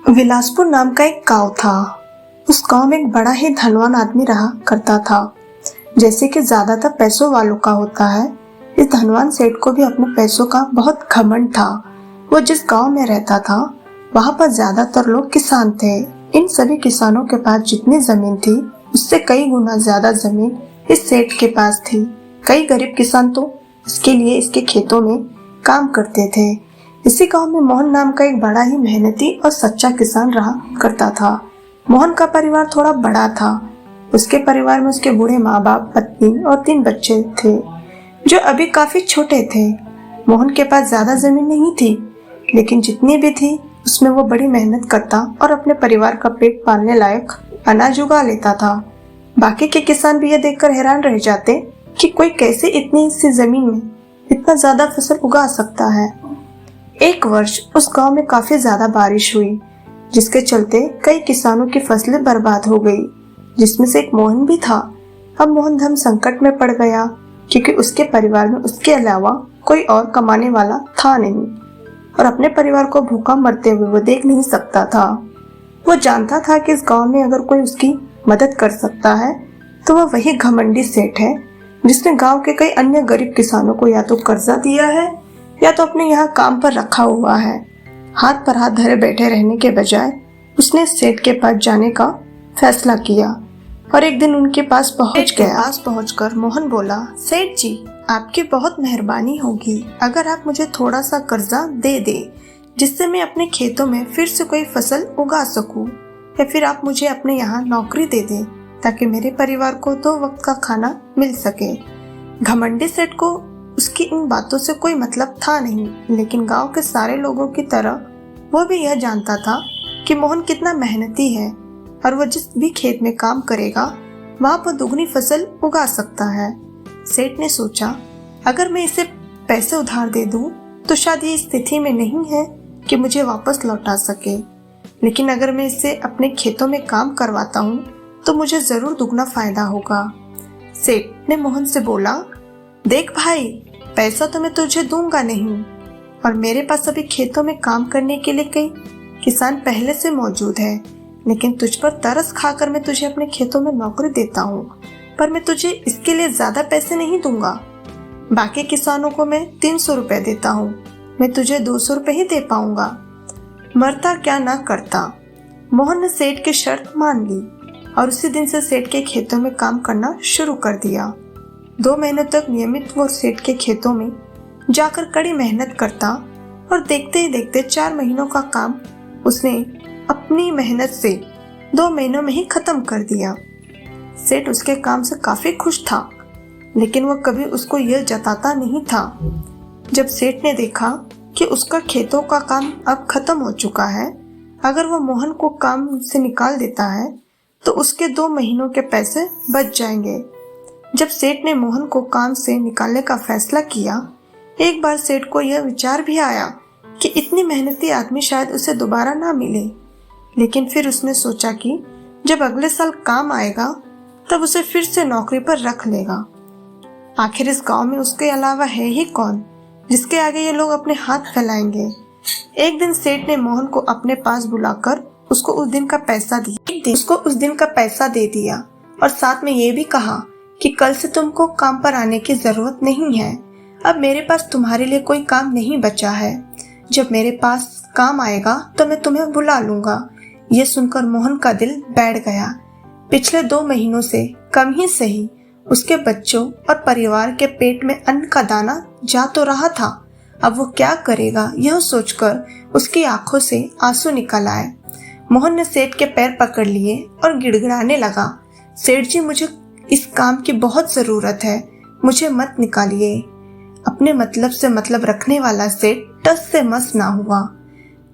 विलासपुर नाम का एक गांव था। उस गांव में एक बड़ा ही धनवान आदमी रहा करता था। जैसे कि ज्यादातर पैसों वालों का होता है, इस धनवान सेठ को भी अपने पैसों का बहुत घमंड था। वो जिस गांव में रहता था वहां पर ज्यादातर लोग किसान थे। इन सभी किसानों के पास जितनी जमीन थी उससे कई गुना ज्यादा जमीन इस सेठ के पास थी। कई गरीब किसान तो इसके लिए इसके खेतों में काम करते थे। इसी गांव में मोहन नाम का एक बड़ा ही मेहनती और सच्चा किसान रहा करता था। मोहन का परिवार थोड़ा बड़ा था। उसके परिवार में उसके बूढ़े माँ बाप, पत्नी और 3 बच्चे थे जो अभी काफी छोटे थे। मोहन के पास ज्यादा जमीन नहीं थी, लेकिन जितनी भी थी उसमें वो बड़ी मेहनत करता और अपने परिवार का पेट पालने लायक अनाज उगा लेता था। बाकी के किसान भी ये देखकर हैरान रह जाते कि कोई कैसे इतनी सी जमीन में इतना ज्यादा फसल उगा सकता है। एक वर्ष उस गांव में काफी ज्यादा बारिश हुई, जिसके चलते कई किसानों की फसलें बर्बाद हो गई, जिसमें से एक मोहन भी था। अब मोहन धर्म संकट में पड़ गया, क्योंकि उसके परिवार में उसके अलावा कोई और कमाने वाला था नहीं और अपने परिवार को भूखा मरते हुए वो देख नहीं सकता था। वो जानता था कि इस गांव में अगर कोई उसकी मदद कर सकता है तो वह वही घमंडी सेठ है, जिसने गांव के कई अन्य गरीब किसानों को या तो कर्जा दिया है या तो अपने यहाँ काम पर रखा हुआ है। हाथ पर हाथ धरे बैठे रहने के बजाय उसने सेठ के पास जाने का फैसला किया और एक दिन उनके पास पहुंचकर मोहन बोला, सेठ जी, आपकी बहुत मेहरबानी होगी अगर आप मुझे थोड़ा सा कर्जा दे दे, जिससे मैं अपने खेतों में फिर से कोई फसल उगा सकूं, या फिर आप मुझे अपने यहाँ नौकरी दे दें ताकि मेरे परिवार को 2 वक्त का खाना मिल सके। घमंडी सेठ को उसकी इन बातों से कोई मतलब था नहीं, लेकिन गांव के सारे लोगों की तरह वो भी यह जानता था कि मोहन कितना मेहनती है और वो जिस भी खेत में काम करेगा वहां पर दुगनी फसल उगा सकता है। सेठ ने सोचा, अगर मैं इसे पैसे उधार दे दूं तो शायद ये स्थिति में नहीं है कि मुझे वापस लौटा सके, लेकिन अगर मैं इससे अपने खेतों में काम करवाता हूँ तो मुझे जरूर दुगना फायदा होगा। सेठ ने मोहन से बोला, देख भाई, पैसा तो मैं तुझे दूंगा नहीं, और मेरे पास अभी खेतों में काम करने के लिए कई किसान पहले से मौजूद है, लेकिन तुझ पर तरस खाकर मैं तुझे अपने खेतों में नौकरी देता हूँ, पर मैं तुझे इसके लिए ज्यादा पैसे नहीं दूंगा। बाकी किसानों को मैं 300 रुपए देता हूँ, मैं तुझे 200 रुपए ही दे पाऊंगा। मरता क्या ना करता। मोहन ने सेठ की शर्त मान ली और उसी दिन से सेठ के खेतों में काम करना शुरू कर दिया। 2 महीनों तक नियमित वो सेठ के खेतों में जाकर कड़ी मेहनत करता और देखते ही देखते 4 महीनों का काम उसने अपनी मेहनत से 2 महीनों में ही खत्म कर दिया। सेठ उसके काम से काफी खुश था, लेकिन वह कभी उसको यह जताता नहीं था। जब सेठ ने देखा कि उसका खेतों का काम अब खत्म हो चुका है, अगर वह मोहन को काम से निकाल देता है तो उसके 2 महीनों के पैसे बच जाएंगे। जब सेठ ने मोहन को काम से निकालने का फैसला किया, एक बार सेठ को यह विचार भी आया कि इतनी मेहनती आदमी शायद उसे दोबारा ना मिले, लेकिन फिर उसने सोचा कि जब अगले साल काम आएगा तब उसे फिर से नौकरी पर रख लेगा। आखिर इस गांव में उसके अलावा है ही कौन जिसके आगे ये लोग अपने हाथ फैलाएंगे। एक दिन सेठ ने मोहन को अपने पास बुलाकर उसको उस दिन का पैसा दे दिया और साथ में ये भी कहा कि कल से तुमको काम पर आने की जरूरत नहीं है। अब मेरे पास तुम्हारे लिए कोई काम नहीं बचा है। जब मेरे पास काम आएगा तो मैं तुम्हें बुला लूंगा। ये सुनकर मोहन का दिल बैठ गया। पिछले 2 महीनों से कम ही सही उसके बच्चों और परिवार के पेट में अन्न का दाना जा तो रहा था, अब वो क्या करेगा यह सोचकर उसकी आंखों से आंसू निकल आए। मोहन ने सेठ के पैर पकड़ लिए और गिड़गिड़ाने लगा, सेठ जी, मुझे इस काम की बहुत जरूरत है, मुझे मत निकालिए। अपने मतलब से मतलब रखने वाला सेठ टस से मस ना हुआ।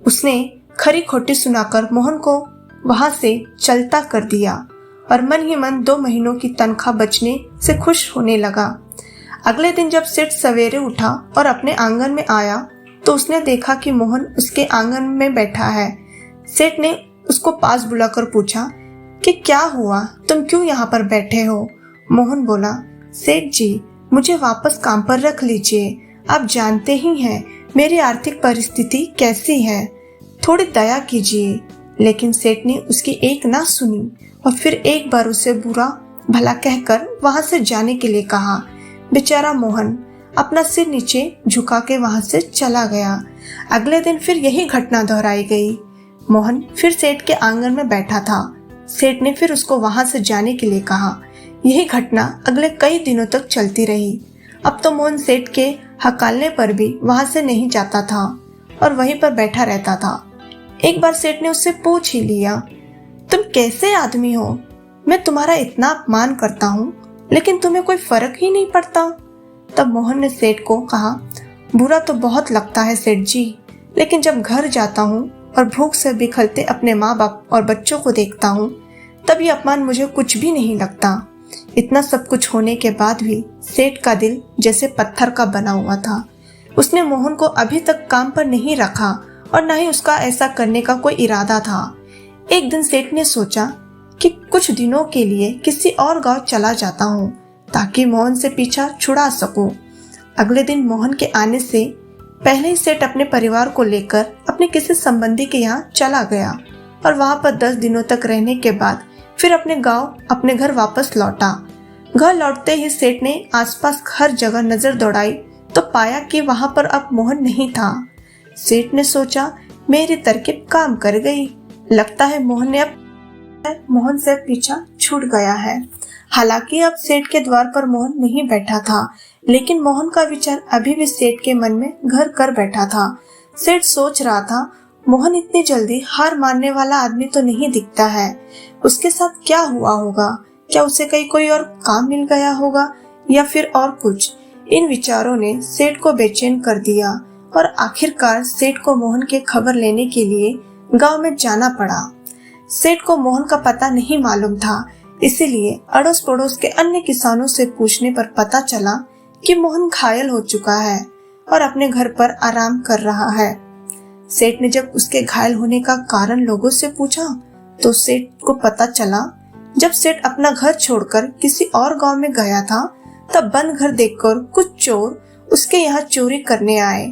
उसने खरी खोटी सुनाकर मोहन को वहां से चलता कर दिया और मन ही मन 2 महीनों की तनख्वाह बचने से खुश होने लगा। अगले दिन जब सेठ सवेरे उठा और अपने आंगन में आया तो उसने देखा कि मोहन उसके आंगन में बैठा है। सेठ ने उसको पास बुलाकर पूछा कि क्या हुआ, तुम क्यों यहाँ पर बैठे हो? मोहन बोला, सेठ जी, मुझे वापस काम पर रख लीजिए, आप जानते ही हैं मेरी आर्थिक परिस्थिति कैसी है, थोड़ी दया कीजिए। लेकिन सेठ ने उसकी एक ना सुनी और फिर एक बार उसे बुरा भला कहकर वहां से जाने के लिए कहा। बेचारा मोहन अपना सिर नीचे झुका के वहां से चला गया। अगले दिन फिर यही घटना दोहराई गई। मोहन फिर सेठ के आंगन में बैठा था। सेठ ने फिर उसको वहां से जाने के लिए कहा। यही घटना अगले कई दिनों तक चलती रही। अब तो मोहन सेठ के हकालने पर भी वहां से नहीं जाता था और वहीं पर बैठा रहता था। एक बार सेठ ने उससे पूछ ही लिया, तुम कैसे आदमी हो? मैं तुम्हारा इतना अपमान करता हूँ लेकिन तुम्हें कोई फर्क ही नहीं पड़ता। तब मोहन ने सेठ को कहा, बुरा तो बहुत लगता है सेठ जी, लेकिन जब घर जाता हूँ और भूख से बिखरते अपने माँ बाप और बच्चों को देखता हूँ तब ये अपमान मुझे कुछ भी नहीं लगता। इतना सब कुछ होने के बाद भी सेठ का दिल जैसे पत्थर का बना हुआ था। उसने मोहन को अभी तक काम पर नहीं रखा और न ही उसका ऐसा करने का कोई इरादा था। एक दिन सेठ ने सोचा कि कुछ दिनों के लिए किसी और गांव चला जाता हूँ ताकि मोहन से पीछा छुड़ा सकूं। अगले दिन मोहन के आने से पहले ही सेठ अपने परिवार को लेकर अपने किसी संबंधी के यहाँ चला गया और वहां पर 10 दिनों तक रहने के बाद फिर अपने गांव अपने घर वापस लौटा। घर लौटते ही सेठ ने आसपास हर जगह नजर दौड़ाई तो पाया कि वहां पर अब मोहन नहीं था। सेठ ने सोचा, मेरी तरकीब काम कर गई, लगता है मोहन से पीछा छूट गया है। हालांकि अब सेठ के द्वार पर मोहन नहीं बैठा था, लेकिन मोहन का विचार अभी भी सेठ के मन में घर कर बैठा था। सेठ सोच रहा था, मोहन इतनी जल्दी हार मानने वाला आदमी तो नहीं दिखता है। उसके साथ क्या हुआ होगा? क्या उसे कहीं कोई और काम मिल गया होगा या फिर और कुछ? इन विचारों ने सेठ को बेचैन कर दिया और आखिरकार सेठ को मोहन के खबर लेने के लिए गांव में जाना पड़ा। सेठ को मोहन का पता नहीं मालूम था, इसीलिए अड़ोस पड़ोस के अन्य किसानों से पूछने पर पता चला कि मोहन घायल हो चुका है और अपने घर पर आराम कर रहा है। सेठ ने जब उसके घायल होने का कारण लोगों से पूछा तो सेठ को पता चला, जब सेठ अपना घर छोड़कर किसी और गांव में गया था तब बंद घर देखकर कुछ चोर उसके यहाँ चोरी करने आए,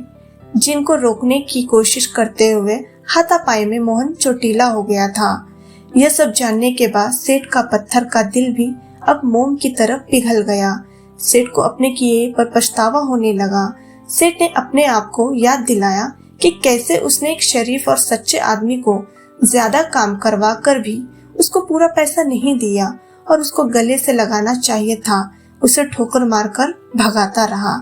जिनको रोकने की कोशिश करते हुए हाथापाई में मोहन चोटीला हो गया था। यह सब जानने के बाद सेठ का पत्थर का दिल भी अब मोम की तरफ पिघल गया। सेठ को अपने किए पर पछतावा होने लगा। सेठ ने अपने आप को याद दिलाया कि कैसे उसने एक शरीफ और सच्चे आदमी को ज्यादा काम करवा कर भी उसको पूरा पैसा नहीं दिया और उसको गले से लगाना चाहिए था, उसे ठोकर मारकर भगाता रहा।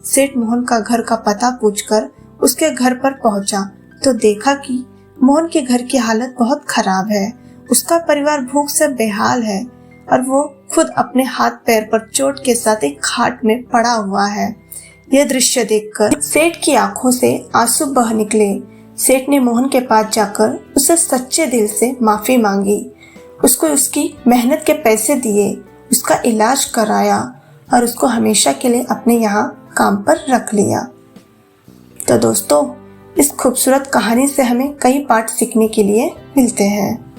सेठ मोहन का घर का पता पूछकर उसके घर पर पहुंचा तो देखा कि मोहन के घर की हालत बहुत खराब है। उसका परिवार भूख से बेहाल है और वो खुद अपने हाथ पैर पर चोट के साथ एक खाट में पड़ा हुआ है। यह दृश्य देखकर सेठ की आंखों से आंसू बह निकले। सेठ ने मोहन के पास जाकर उसे सच्चे दिल से माफी मांगी, उसको उसकी मेहनत के पैसे दिए, उसका इलाज कराया और उसको हमेशा के लिए अपने यहाँ काम पर रख लिया। तो दोस्तों, इस खूबसूरत कहानी से हमें कई पाठ सीखने के लिए मिलते हैं।